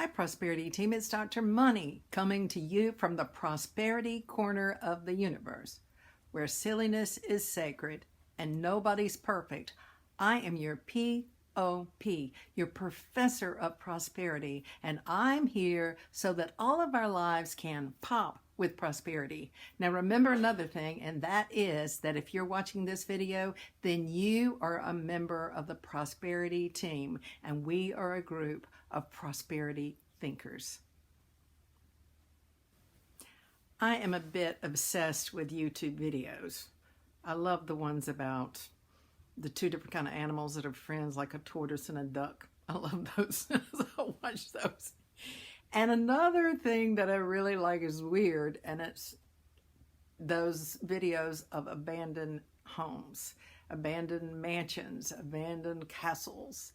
Hi, Prosperity Team. It's Dr. Money coming to you from the prosperity corner of the universe, where silliness is sacred and nobody's perfect. I am your POP, your professor of prosperity, and I'm here so that all of our lives can pop with prosperity. Now remember another thing, and that is that if you're watching this video, then you are a member of the prosperity team, and we are a group of prosperity thinkers. I am a bit obsessed with YouTube videos. I love the ones about the two different kind of animals that are friends, like a tortoise and a duck. I love those. I watch those. And another thing that I really like is weird, and it's those videos of abandoned homes, abandoned mansions, abandoned castles.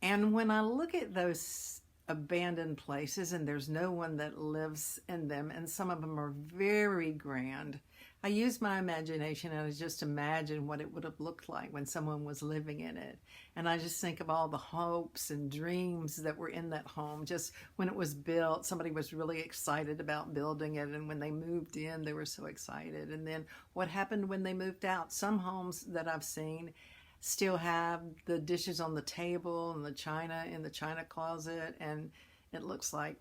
And when I look at those abandoned places and there's no one that lives in them, and some of them are very grand, I use my imagination and I just imagine what it would have looked like when someone was living in it. And I just think of all the hopes and dreams that were in that home. Just when it was built, somebody was really excited about building it. And when they moved in, they were so excited. And then what happened when they moved out? Some homes that I've seen still have the dishes on the table and the china in the china closet. And it looks like,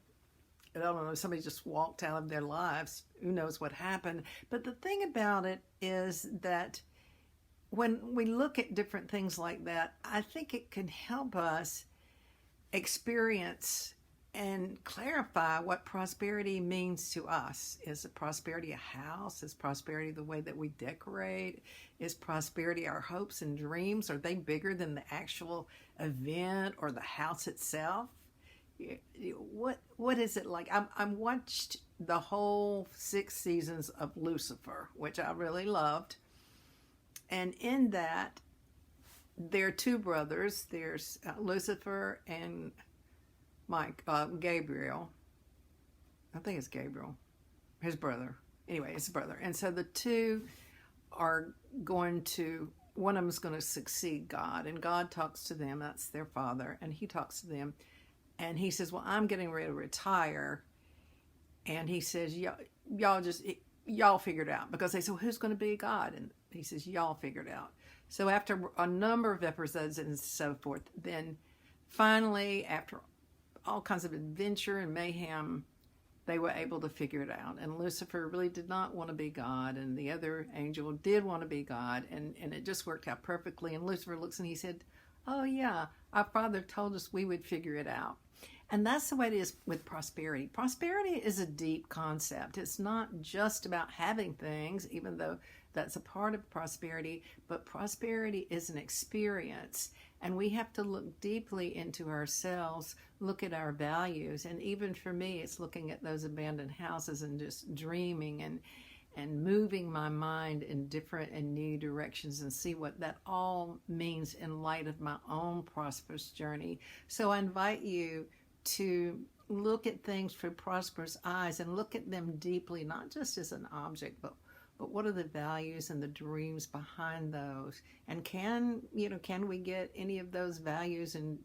I don't know, somebody just walked out of their lives. Who knows what happened? But the thing about it is that when we look at different things like that, I think it can help us experience and clarify what prosperity means to us. Is prosperity a house? Is prosperity the way that we decorate? Is prosperity our hopes and dreams? Are they bigger than the actual event or the house itself? What is it like? I watched the whole 6 seasons of Lucifer, which I really loved. And in that, there are two brothers. There's Lucifer and Gabriel. I think it's Gabriel, his brother. Anyway, it's a brother. And so the two are going to, one of them is going to succeed God. And God talks to them. That's their father. And he talks to them. And he says, well, I'm getting ready to retire. And he says, y'all figure it out. Because they said, well, who's going to be God? And he says, y'all figure it out. So after a number of episodes and so forth, then finally, after all kinds of adventure and mayhem, they were able to figure it out. And Lucifer really did not want to be God. And the other angel did want to be God. And it just worked out perfectly. And Lucifer looks and he said, oh yeah, our Father told us we would figure it out. And that's the way it is with prosperity. Prosperity is a deep concept. It's not just about having things, even though that's a part of prosperity, but prosperity is an experience. And we have to look deeply into ourselves, look at our values. And even for me, it's looking at those abandoned houses and just dreaming and moving my mind in different and new directions and see what that all means in light of my own prosperous journey. So I invite you to look at things through prosperous eyes and look at them deeply, not just as an object, but what are the values and the dreams behind those? And can we get any of those values and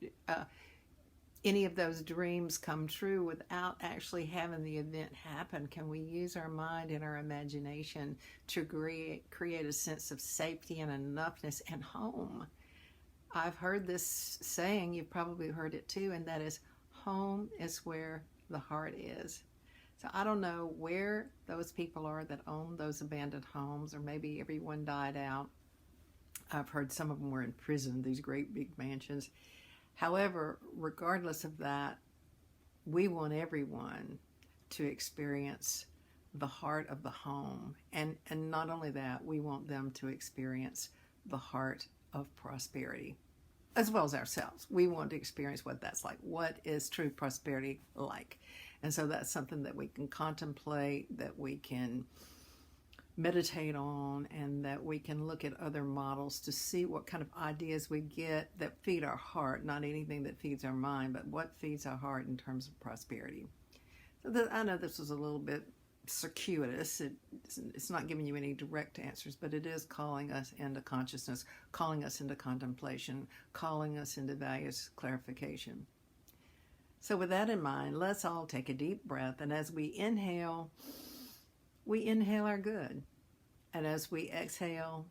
any of those dreams come true without actually having the event happen? Can we use our mind and our imagination to create a sense of safety and enoughness and home? I've heard this saying, you've probably heard it too, and that is, home is where the heart is. So I don't know where those people are that own those abandoned homes, or maybe everyone died out. I've heard some of them were in prison, these great big mansions. However, regardless of that, we want everyone to experience the heart of the home. And not only that, we want them to experience the heart of prosperity, as well as ourselves. We want to experience what that's like. What is true prosperity like? And so that's something that we can contemplate, that we can meditate on, and that we can look at other models to see what kind of ideas we get that feed our heart, not anything that feeds our mind, but what feeds our heart in terms of prosperity. So I know this was a little bit circuitous. It's not giving you any direct answers, but it is calling us into consciousness, calling us into contemplation, calling us into values clarification. So with that in mind, let's all take a deep breath. And as we inhale our good. And as we exhale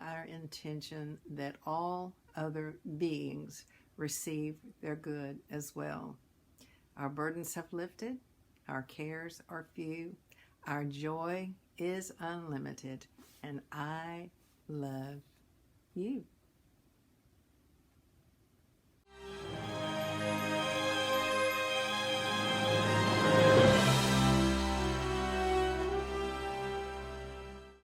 our intention that all other beings receive their good as well. Our burdens have lifted, our cares are few, our joy is unlimited, and I love you.